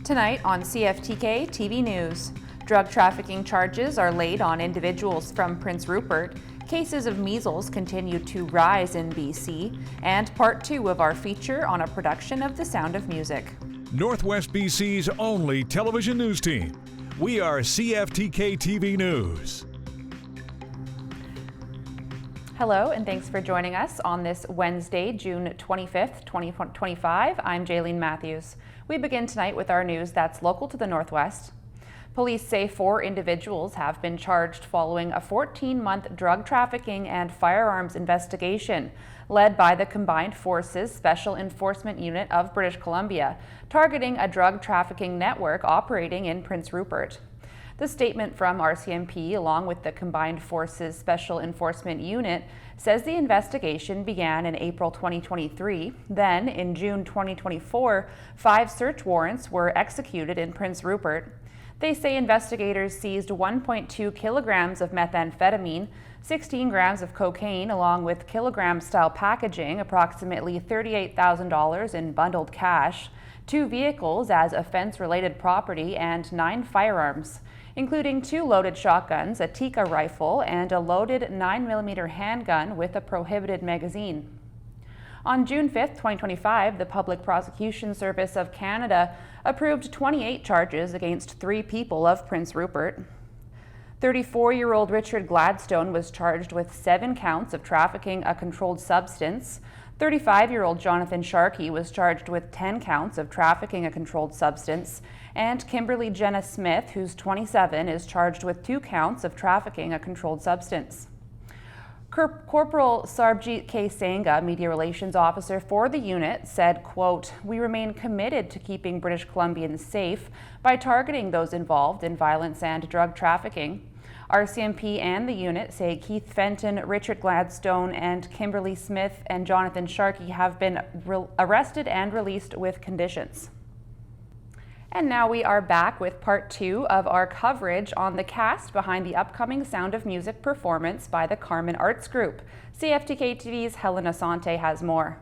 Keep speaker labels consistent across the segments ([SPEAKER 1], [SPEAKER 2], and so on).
[SPEAKER 1] Tonight on CFTK-TV News, drug trafficking charges are laid on individuals from Prince Rupert, cases of measles continue to rise in BC, and part 2 of our feature on a production of The Sound of Music.
[SPEAKER 2] Northwest BC's only television news team. We are CFTK-TV News.
[SPEAKER 1] Hello, and thanks for joining us on this Wednesday, June 25th, 2025. I'm Jaylene Matthews. We begin tonight with our news that's local to the Northwest. Police say 4 individuals have been charged following a 14-month drug trafficking and firearms investigation led by the Combined Forces Special Enforcement Unit of British Columbia, targeting a drug trafficking network operating in Prince Rupert. The statement from RCMP, along with the Combined Forces Special Enforcement Unit, says the investigation began in April 2023. Then, in June 2024, 5 search warrants were executed in Prince Rupert. They say investigators seized 1.2 kilograms of methamphetamine, 16 grams of cocaine, along with kilogram-style packaging, approximately $38,000 in bundled cash, 2 vehicles as offense-related property, and 9 firearms, including 2 loaded shotguns, a Tikka rifle, and a loaded 9mm handgun with a prohibited magazine. On June 5, 2025, the Public Prosecution Service of Canada approved 28 charges against 3 people of Prince Rupert. 34-year-old Richard Gladstone was charged with 7 counts of trafficking a controlled substance. 35-year-old Jonathan Sharkey was charged with 10 counts of trafficking a controlled substance, and Kimberly Jenna Smith, who's 27, is charged with 2 counts of trafficking a controlled substance. Corporal Sarbjeet K. Sangha, Media Relations Officer for the unit, said, quote, "We remain committed to keeping British Columbians safe by targeting those involved in violence and drug trafficking." RCMP and the unit say Keith Fenton, Richard Gladstone, and Kimberly Smith and Jonathan Sharkey have been arrested and released with conditions. And now we are back with part 2 of our coverage on the cast behind the upcoming Sound of Music performance by the Karmen Arts Group. CFTK-TV's Helen Asante has more.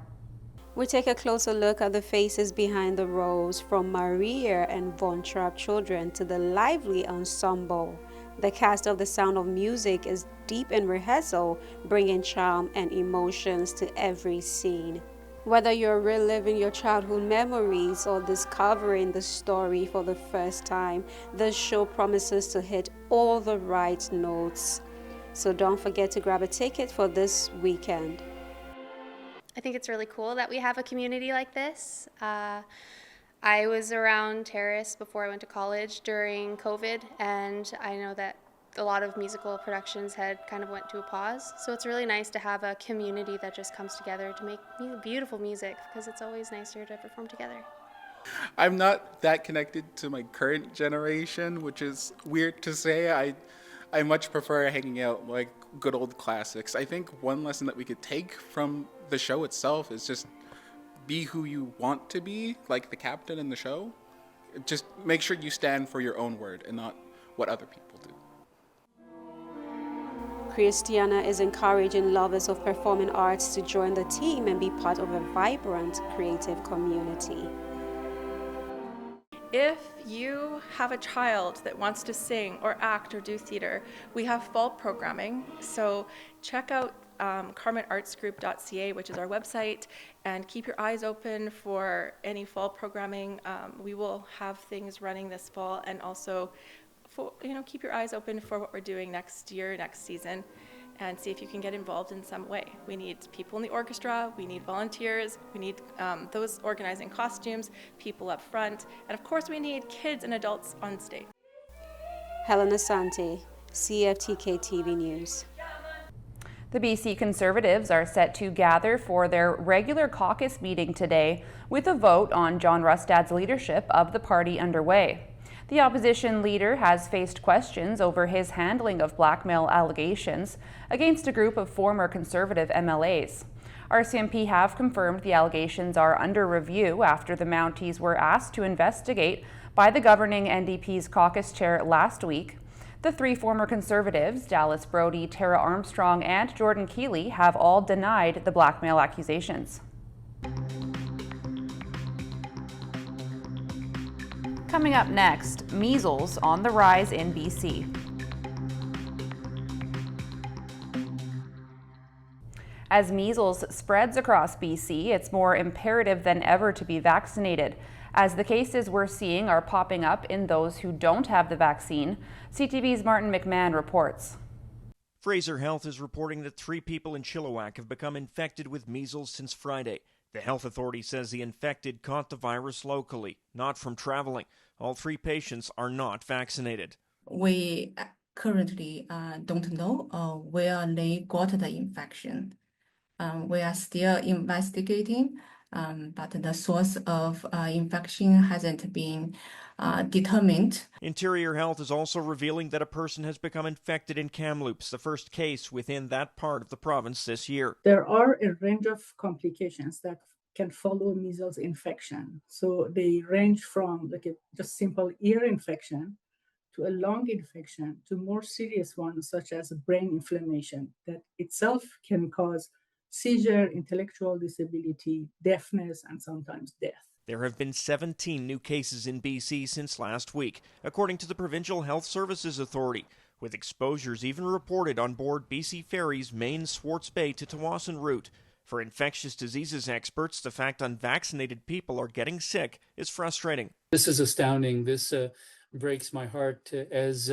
[SPEAKER 3] We take a closer look at the faces behind the roles, from Maria and Von Trapp children to the lively ensemble. The cast of The Sound of Music is deep in rehearsal, bringing charm and emotions to every scene. Whether you're reliving your childhood memories or discovering the story for the first time, the show promises to hit all the right notes. So don't forget to grab a ticket for this weekend.
[SPEAKER 4] I think it's really cool that we have a community like this. I was around Terrace before I went to college during COVID, and I know that a lot of musical productions had kind of went to a pause. So it's really nice to have a community that just comes together to make beautiful music, because it's always nicer to perform together.
[SPEAKER 5] I'm not that connected to my current generation, which is weird to say. I much prefer hanging out like good old classics. I think one lesson that we could take from the show itself is just be who you want to be, like the captain in the show. Just make sure you stand for your own word and not what other people do.
[SPEAKER 3] Christiana is encouraging lovers of performing arts to join the team and be part of a vibrant, creative community.
[SPEAKER 6] If you have a child that wants to sing or act or do theater, we have fall programming. So check out KarmenArtsGroup.ca, which is our website, and keep your eyes open for any fall programming. We will have things running this fall, and also keep your eyes open for what we're doing next year, next season, and see if you can get involved in some way. We need people in the orchestra, we need volunteers, we need those organizing costumes, people up front, and of course we need kids and adults on stage.
[SPEAKER 3] Helen Asante, CFTK-TV News.
[SPEAKER 1] The BC Conservatives are set to gather for their regular caucus meeting today, with a vote on John Rustad's leadership of the party underway. The opposition leader has faced questions over his handling of blackmail allegations against a group of former Conservative MLAs. RCMP have confirmed the allegations are under review after the Mounties were asked to investigate by the governing NDP's caucus chair last week. The 3 former Conservatives, Dallas Brody, Tara Armstrong, and Jordan Keeley, have all denied the blackmail accusations. Coming up next, measles on the rise in BC. As measles spreads across BC, it's more imperative than ever to be vaccinated, as the cases we're seeing are popping up in those who don't have the vaccine. CTV's Martin McMahon reports.
[SPEAKER 7] Fraser Health is reporting that 3 people in Chilliwack have become infected with measles since Friday. The health authority says the infected caught the virus locally, not from traveling. All 3 patients are not vaccinated.
[SPEAKER 8] We currently don't know where they got the infection. We are still investigating, but the source of infection hasn't been determined.
[SPEAKER 7] Interior Health is also revealing that a person has become infected in Kamloops, the first case within that part of the province this year.
[SPEAKER 9] There are a range of complications that can follow measles infection. So they range from like a just simple ear infection to a lung infection to more serious ones such as brain inflammation that itself can cause seizure, intellectual disability, deafness, and sometimes death.
[SPEAKER 7] There have been 17 new cases in BC since last week, according to the Provincial Health Services Authority, with exposures even reported on board BC Ferry's main Swartz Bay to Tawasin route. For infectious diseases experts, the fact unvaccinated people are getting sick is frustrating.
[SPEAKER 10] This is astounding. This breaks my heart. As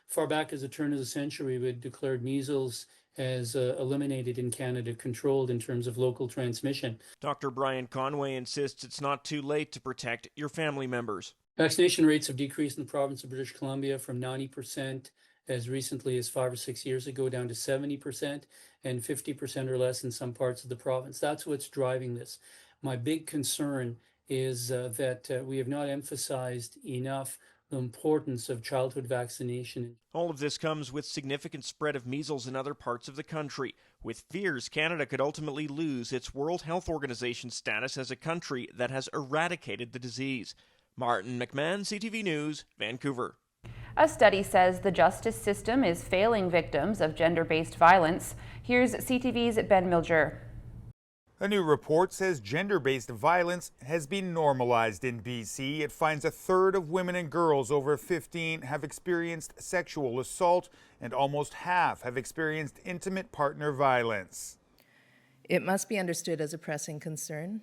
[SPEAKER 10] far back as the turn of the century, we had declared measles as eliminated in Canada, controlled in terms of local transmission.
[SPEAKER 7] Dr. Brian Conway insists it's not too late to protect your family members.
[SPEAKER 10] Vaccination rates have decreased in the province of British Columbia from 90% as recently as 5 or 6 years ago down to 70% and 50% or less in some parts of the province. That's what's driving this. My big concern is that we have not emphasized enough the importance of childhood vaccination.
[SPEAKER 7] All of this comes with significant spread of measles in other parts of the country, with fears Canada could ultimately lose its World Health Organization status as a country that has eradicated the disease. Martin McMahon, CTV News, Vancouver.
[SPEAKER 1] A study says the justice system is failing victims of gender-based violence. Here's CTV's Ben Milger.
[SPEAKER 11] A new report says gender-based violence has been normalized in BC. It finds a third of women and girls over 15 have experienced sexual assault, and almost half have experienced intimate partner violence.
[SPEAKER 12] It must be understood as a pressing concern.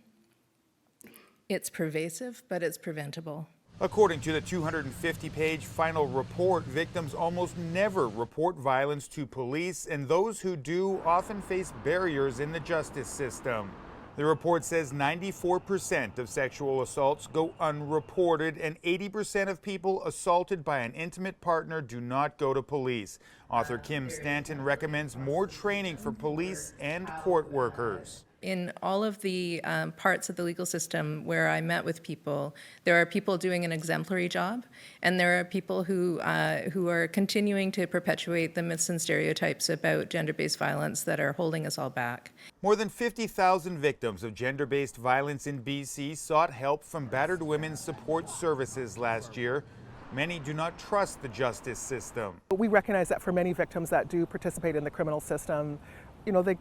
[SPEAKER 12] It's pervasive, but it's preventable.
[SPEAKER 11] According to the 250-page final report, victims almost never report violence to police, and those who do often face barriers in the justice system. The report says 94% of sexual assaults go unreported, and 80% of people assaulted by an intimate partner do not go to police. Author Kim Stanton recommends more training for police and court workers.
[SPEAKER 12] In all of the parts of the legal system where I met with people, there are people doing an exemplary job, and there are people who are continuing to perpetuate the myths and stereotypes about gender-based violence that are holding us all back.
[SPEAKER 11] More than 50,000 victims of gender-based violence in BC sought help from Battered Women's Support Services last year. Many do not trust the justice system.
[SPEAKER 13] We recognize that for many victims that do participate in the criminal system, you know, they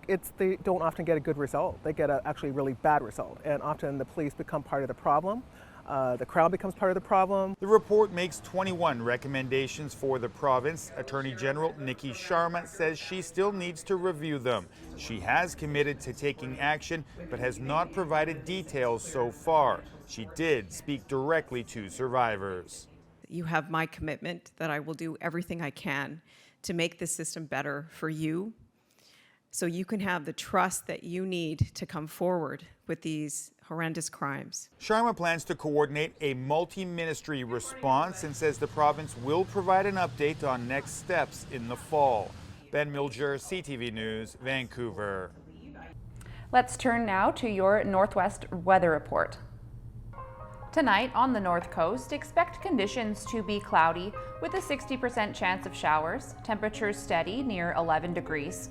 [SPEAKER 13] don't often get a good result. They get actually really bad result, and often the police become part of the problem. The crowd becomes part of the problem.
[SPEAKER 11] The report makes 21 recommendations for the province. Attorney General Nikki Sharma says she still needs to review them. She has committed to taking action, but has not provided details so far. She did speak directly to survivors.
[SPEAKER 14] You have my commitment that I will do everything I can to make this system better for you, so you can have the trust that you need to come forward with these horrendous crimes.
[SPEAKER 11] Sharma plans to coordinate a multi-ministry response and says the province will provide an update on next steps in the fall. Ben Milger, CTV News, Vancouver.
[SPEAKER 1] Let's turn now to your Northwest weather report. Tonight on the North Coast, expect conditions to be cloudy with a 60% chance of showers, temperatures steady near 11 degrees.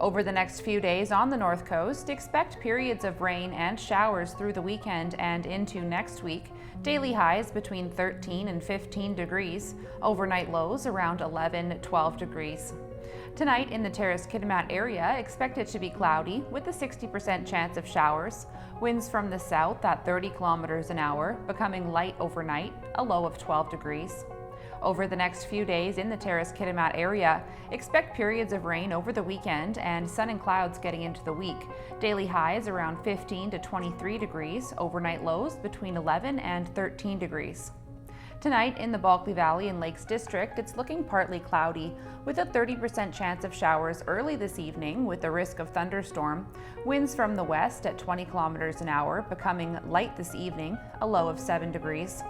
[SPEAKER 1] Over the next few days on the North Coast, expect periods of rain and showers through the weekend and into next week. Daily highs between 13 and 15 degrees, overnight lows around 11-12 degrees. Tonight in the Terrace-Kitimat area, expect it to be cloudy with a 60% chance of showers. Winds from the south at 30 kilometers an hour, becoming light overnight, a low of 12 degrees. Over the next few days in the Terrace-Kitimat area, expect periods of rain over the weekend and sun and clouds getting into the week. Daily highs around 15 to 23 degrees, overnight lows between 11 and 13 degrees. Tonight in the Bulkley Valley and Lakes District, it's looking partly cloudy with a 30% chance of showers early this evening with a risk of thunderstorm. Winds from the west at 20 kilometers an hour, becoming light this evening, a low of 7 degrees.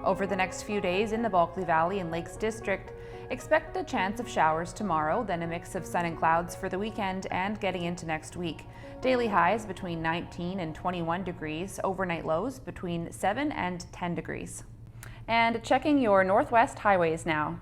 [SPEAKER 1] Over the next few days in the Bulkley Valley and Lakes District, expect a chance of showers tomorrow, then a mix of sun and clouds for the weekend and getting into next week. Daily highs between 19 and 21 degrees, overnight lows between 7 and 10 degrees. And checking your northwest highways now.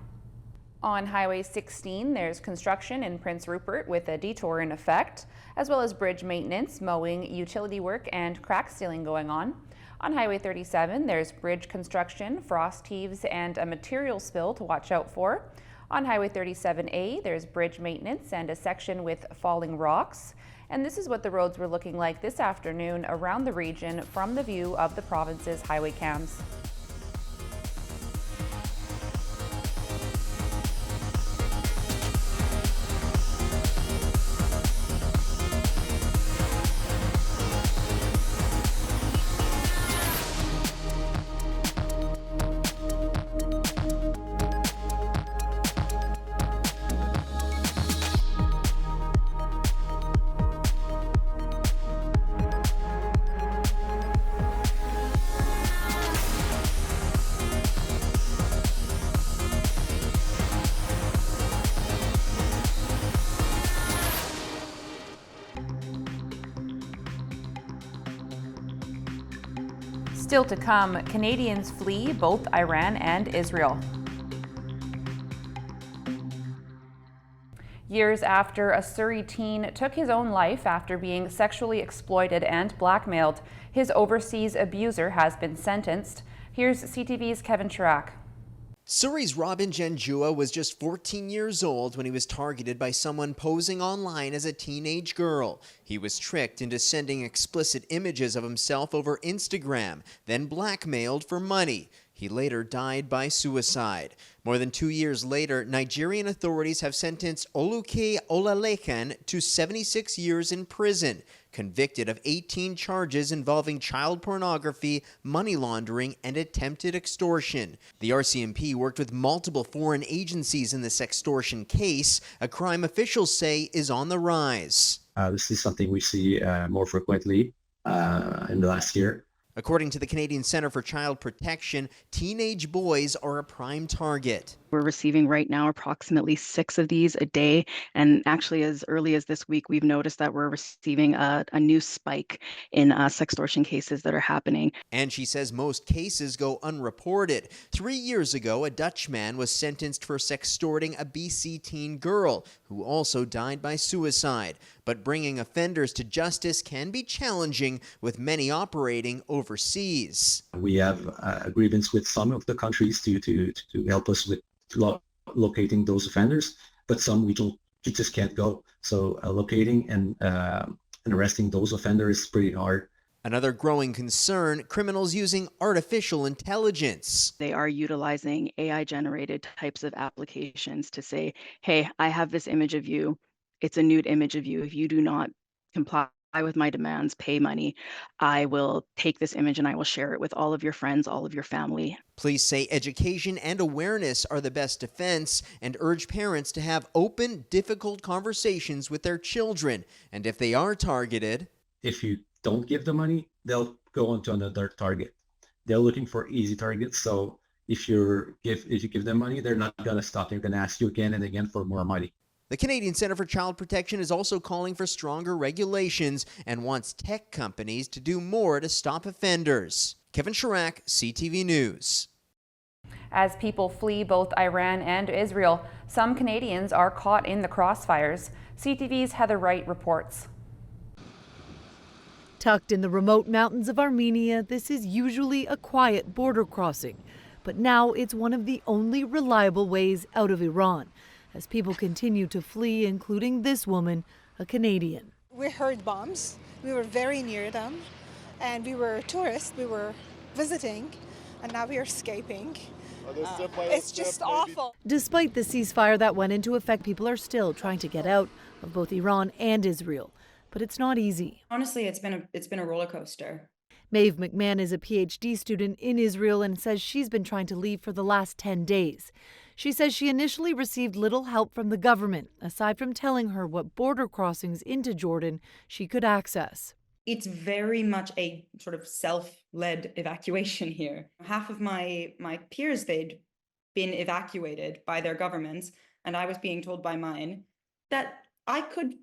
[SPEAKER 1] On Highway 16, there's construction in Prince Rupert with a detour in effect, as well as bridge maintenance, mowing, utility work, and crack sealing going on. On Highway 37, there's bridge construction, frost heaves, and a material spill to watch out for. On Highway 37A, there's bridge maintenance and a section with falling rocks. And this is what the roads were looking like this afternoon around the region from the view of the province's highway cams. Still to come, Canadians flee both Iran and Israel. Years after a Surrey teen took his own life after being sexually exploited and blackmailed, his overseas abuser has been sentenced. Here's CTV's Kevin Chirac.
[SPEAKER 15] Surrey's Robin Genjua was just 14 years old when he was targeted by someone posing online as a teenage girl. He was tricked into sending explicit images of himself over Instagram, then blackmailed for money. He later died by suicide. More than 2 years later, Nigerian authorities have sentenced Oluke Olalekan to 76 years in prison, convicted of 18 charges involving child pornography, money laundering, and attempted extortion. The RCMP worked with multiple foreign agencies in the sextortion case, a crime officials say is on the rise.
[SPEAKER 16] This is something we see more frequently in the last year.
[SPEAKER 15] According to the Canadian Centre for Child Protection, teenage boys are a prime target.
[SPEAKER 17] We're receiving right now approximately 6 of these a day. And actually, as early as this week, we've noticed that we're receiving a new spike in sextortion cases that are happening.
[SPEAKER 15] And she says most cases go unreported. 3 years ago, a Dutch man was sentenced for sextorting a BC teen girl who also died by suicide. But bringing offenders to justice can be challenging, with many operating overseas.
[SPEAKER 16] We have agreements with some of the countries to help us with locating those offenders, but some we just can't go. So locating and arresting those offenders is pretty hard.
[SPEAKER 15] Another growing concern, criminals using artificial intelligence.
[SPEAKER 17] They are utilizing AI-generated types of applications to say, hey, I have this image of you. It's a nude image of you. If you do not comply with my demands, pay money, I will take this image and I will share it with all of your friends, all of your family.
[SPEAKER 15] Police say education and awareness are the best defense and urge parents to have open, difficult conversations with their children. And if they are targeted,
[SPEAKER 16] if you don't give the money, they'll go on to another target. They're looking for easy targets. So if you give them money, they're not going to stop. They're going to ask you again and again for more money.
[SPEAKER 15] The Canadian Centre for Child Protection is also calling for stronger regulations and wants tech companies to do more to stop offenders. Kevin Chirac, CTV News.
[SPEAKER 1] As people flee both Iran and Israel, some Canadians are caught in the crossfires. CTV's Heather Wright reports.
[SPEAKER 18] Tucked in the remote mountains of Armenia, this is usually a quiet border crossing. But now it's one of the only reliable ways out of Iran, as people continue to flee, including this woman, a Canadian.
[SPEAKER 19] We heard bombs. We were very near them, and we were tourists. We were visiting, and now we are escaping. It's just awful.
[SPEAKER 18] Despite the ceasefire that went into effect, people are still trying to get out of both Iran and Israel. But it's not easy.
[SPEAKER 20] Honestly, it's been a roller coaster.
[SPEAKER 18] Maeve McMahon is a PhD student in Israel and says she's been trying to leave for the last 10 days. She says she initially received little help from the government, aside from telling her what border crossings into Jordan she could access.
[SPEAKER 20] It's very much a sort of self-led evacuation here. Half of my peers, they'd been evacuated by their governments, and I was being told by mine that I could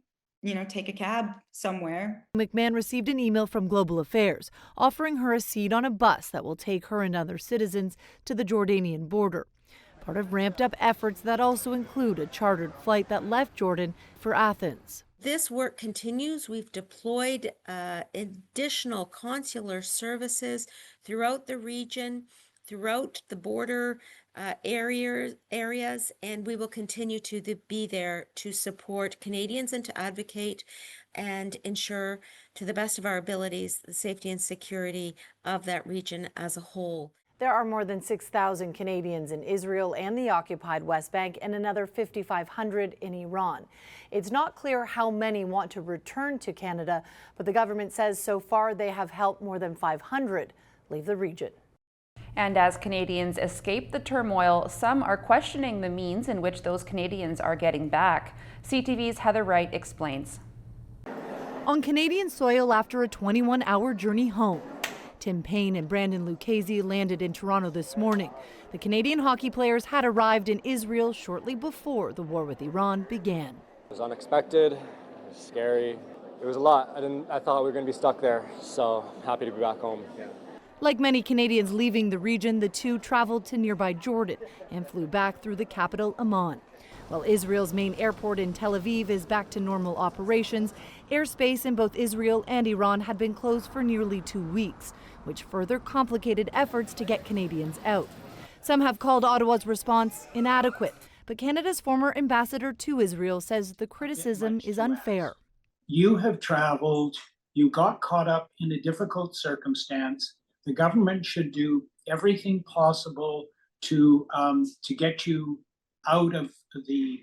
[SPEAKER 20] take a cab somewhere.
[SPEAKER 18] McMahon received an email from Global Affairs offering her a seat on a bus that will take her and other citizens to the Jordanian border, part of ramped up efforts that also include a chartered flight that left Jordan for Athens.
[SPEAKER 21] This work continues. We've deployed additional consular services throughout the region, throughout the border areas, and we will continue to be there to support Canadians and to advocate and ensure, to the best of our abilities, the safety and security of that region as a whole.
[SPEAKER 18] There are more than 6,000 Canadians in Israel and the occupied West Bank and another 5,500 in Iran. It's not clear how many want to return to Canada, but the government says so far they have helped more than 500 leave the region. And as Canadians escape the turmoil, some are questioning the means in which those Canadians are getting back. CTV's Heather Wright explains. On Canadian soil after a 21-hour journey home, Tim Payne and Brandon Lucchese landed in Toronto this morning. The Canadian hockey players had arrived in Israel shortly before the war with Iran began.
[SPEAKER 22] It was unexpected, it was scary, it was a lot. I thought we were going to be stuck there, so happy to be back home.
[SPEAKER 18] Like many Canadians leaving the region, the two traveled to nearby Jordan and flew back through the capital, Amman. While Israel's main airport in Tel Aviv is back to normal operations, airspace in both Israel and Iran had been closed for nearly 2 weeks, which further complicated efforts to get Canadians out. Some have called Ottawa's response inadequate, but Canada's former ambassador to Israel says the criticism is unfair.
[SPEAKER 23] You have traveled, you got caught up in a difficult circumstance. The government should do everything possible to get you out of the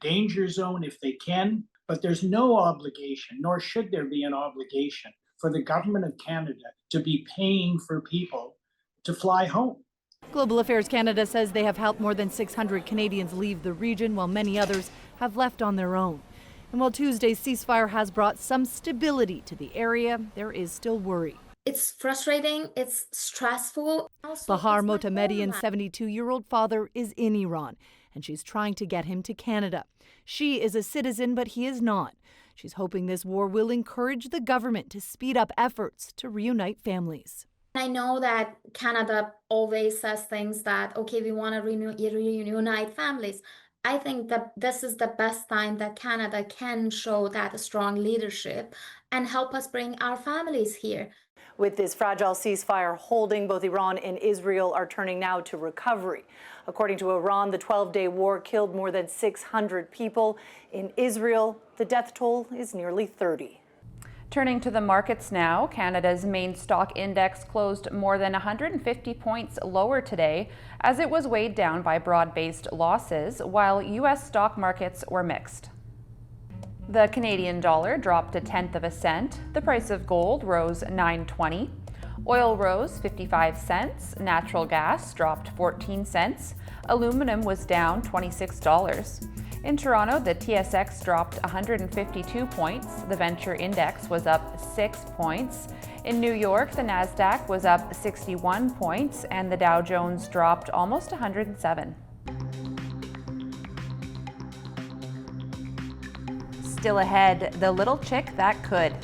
[SPEAKER 23] danger zone if they can, but there's no obligation, nor should there be an obligation, for the government of Canada to be paying for people to fly home.
[SPEAKER 18] Global Affairs Canada says they have helped more than 600 Canadians leave the region, while many others have left on their own. And while Tuesday's ceasefire has brought some stability to the area, there is still worry.
[SPEAKER 24] It's frustrating, it's stressful.
[SPEAKER 18] Bahar Motamedian's 72-year-old father is in Iran, and she's trying to get him to Canada. She is a citizen, but he is not. She's hoping this war will encourage the government to speed up efforts to reunite families.
[SPEAKER 24] I know that Canada always says things that, okay, we want to reunite families. I think that this is the best time that Canada can show that strong leadership and help us bring our families here.
[SPEAKER 18] With this fragile ceasefire holding, both Iran and Israel are turning now to recovery. According to Iran, the 12-day war killed more than 600 people. In Israel, the death toll is nearly 30. Turning to the markets now, Canada's main stock index closed more than 150 points lower today as it was weighed down by broad-based losses, while U.S. stock markets were mixed. The Canadian dollar dropped 1/10 cent. The price of gold rose $9.20. Oil rose 55 cents. Natural gas dropped 14 cents. Aluminum was down $26. In Toronto, the TSX dropped 152 points. The Venture Index was up 6 points. In New York, the Nasdaq was up 61 points, and the Dow Jones dropped almost 107. Still ahead, the little chick that could.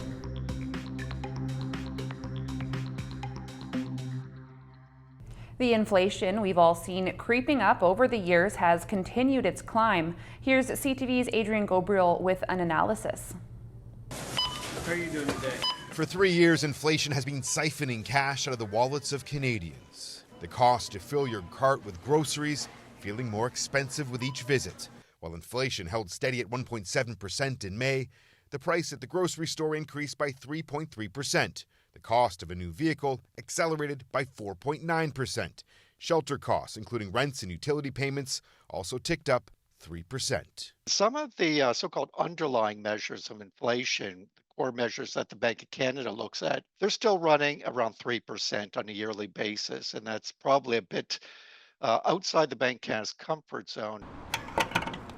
[SPEAKER 18] The inflation we've all seen creeping up over the years has continued its climb. Here's CTV's Adrian Gobriel with an analysis.
[SPEAKER 25] How are you doing today? For 3 years, inflation has been siphoning cash out of the wallets of Canadians. The cost to fill your cart with groceries feeling more expensive with each visit, While inflation held steady at 1.7% in May, the price at the grocery store increased by 3.3%. The cost of a new vehicle accelerated by 4.9%. Shelter costs, including rents and utility payments, also ticked up 3%.
[SPEAKER 2] Some of the so-called underlying measures of inflation, the core measures that the Bank of Canada looks at, they're still running around 3% on a yearly basis, and that's probably a bit outside the Bank of Canada's comfort zone.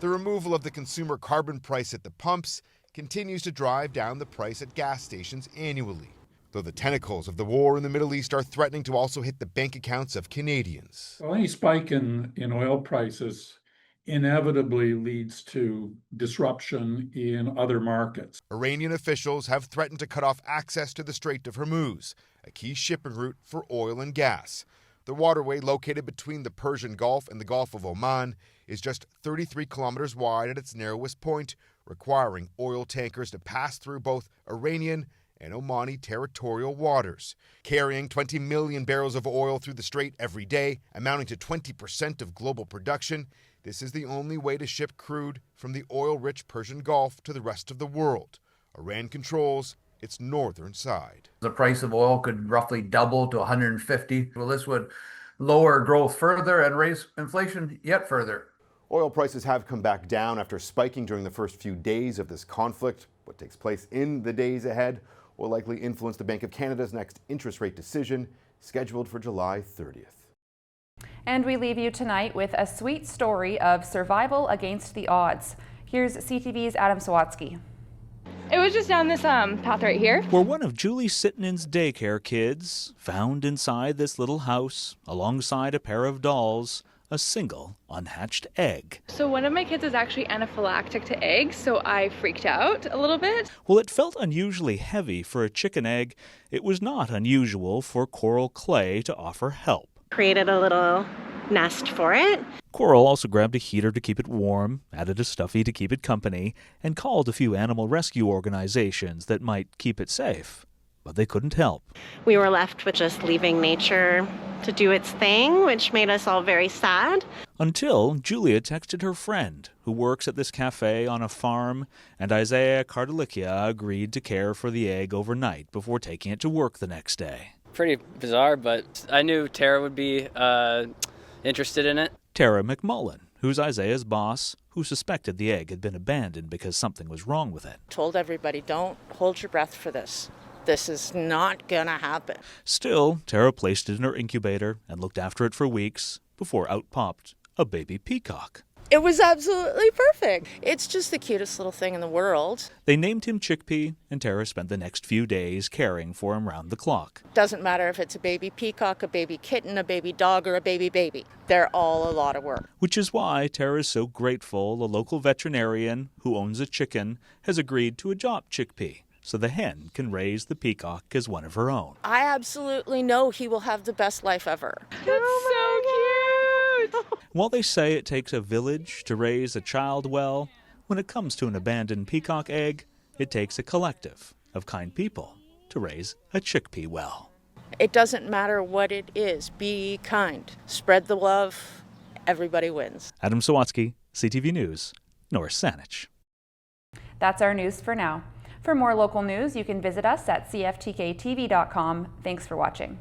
[SPEAKER 25] The removal of the consumer carbon price at the pumps continues to drive down the price at gas stations annually, though the tentacles of the war in the Middle East are threatening to also hit the bank accounts of Canadians.
[SPEAKER 3] Well, any spike in oil prices inevitably leads to disruption in other markets.
[SPEAKER 25] Iranian officials have threatened to cut off access to the Strait of Hormuz, a key shipping route for oil and gas. The waterway, located between the Persian Gulf and the Gulf of Oman, is just 33 kilometers wide at its narrowest point, requiring oil tankers to pass through both Iranian and Omani territorial waters. Carrying 20 million barrels of oil through the strait every day, amounting to 20% of global production, this is the only way to ship crude from the oil-rich Persian Gulf to the rest of the world. Iran controls its northern side.
[SPEAKER 4] The price of oil could roughly double to 150. Well, this would lower growth further and raise inflation yet further.
[SPEAKER 5] Oil prices have come back down after spiking during the first few days of this conflict. What takes place in the days ahead will likely influence the Bank of Canada's next interest rate decision, scheduled for July 30th.
[SPEAKER 1] And we leave you tonight with a sweet story of survival against the odds. Here's CTV's Adam Sawatsky.
[SPEAKER 6] It was just down this path right here.
[SPEAKER 26] We're one of Julie Sitnin's daycare kids, found inside this little house, alongside a pair of dolls, a single unhatched egg.
[SPEAKER 6] So one of my kids is actually anaphylactic to eggs, so I freaked out a little bit.
[SPEAKER 26] Well, it felt unusually heavy for a chicken egg. It was not unusual for Coral Clay to offer help.
[SPEAKER 27] Created a little nest for it.
[SPEAKER 26] Coral also grabbed a heater to keep it warm, added a stuffy to keep it company, and called a few animal rescue organizations that might keep it safe. But they couldn't help.
[SPEAKER 27] We were left with just leaving nature to do its thing, which made us all very sad.
[SPEAKER 26] Until Julia texted her friend, who works at this cafe on a farm, and Isaiah Cardelicia agreed to care for the egg overnight before taking it to work the next day.
[SPEAKER 28] Pretty bizarre, but I knew Tara would be interested in it.
[SPEAKER 26] Tara McMullen, who's Isaiah's boss, who suspected the egg had been abandoned because something was wrong with it.
[SPEAKER 29] Told everybody, don't hold your breath for this. This is not gonna happen.
[SPEAKER 26] Still, Tara placed it in her incubator and looked after it for weeks before out popped a baby peacock.
[SPEAKER 29] It was absolutely perfect. It's just the cutest little thing in the world.
[SPEAKER 26] They named him Chickpea, and Tara spent the next few days caring for him round the clock.
[SPEAKER 29] Doesn't matter if it's a baby peacock, a baby kitten, a baby dog, or a baby. They're all a lot of work.
[SPEAKER 26] Which is why Tara is so grateful a local veterinarian who owns a chicken has agreed to adopt Chickpea, so the hen can raise the peacock as one of her own.
[SPEAKER 29] I absolutely know he will have the best life ever.
[SPEAKER 6] That's so cute!
[SPEAKER 26] While they say it takes a village to raise a child well, when it comes to an abandoned peacock egg, it takes a collective of kind people to raise a chickpea well.
[SPEAKER 29] It doesn't matter what it is. Be kind. Spread the love. Everybody wins.
[SPEAKER 26] Adam Sawatsky, CTV News, North Saanich.
[SPEAKER 1] That's our news for now. For more local news, you can visit us at cftktv.com. Thanks for watching.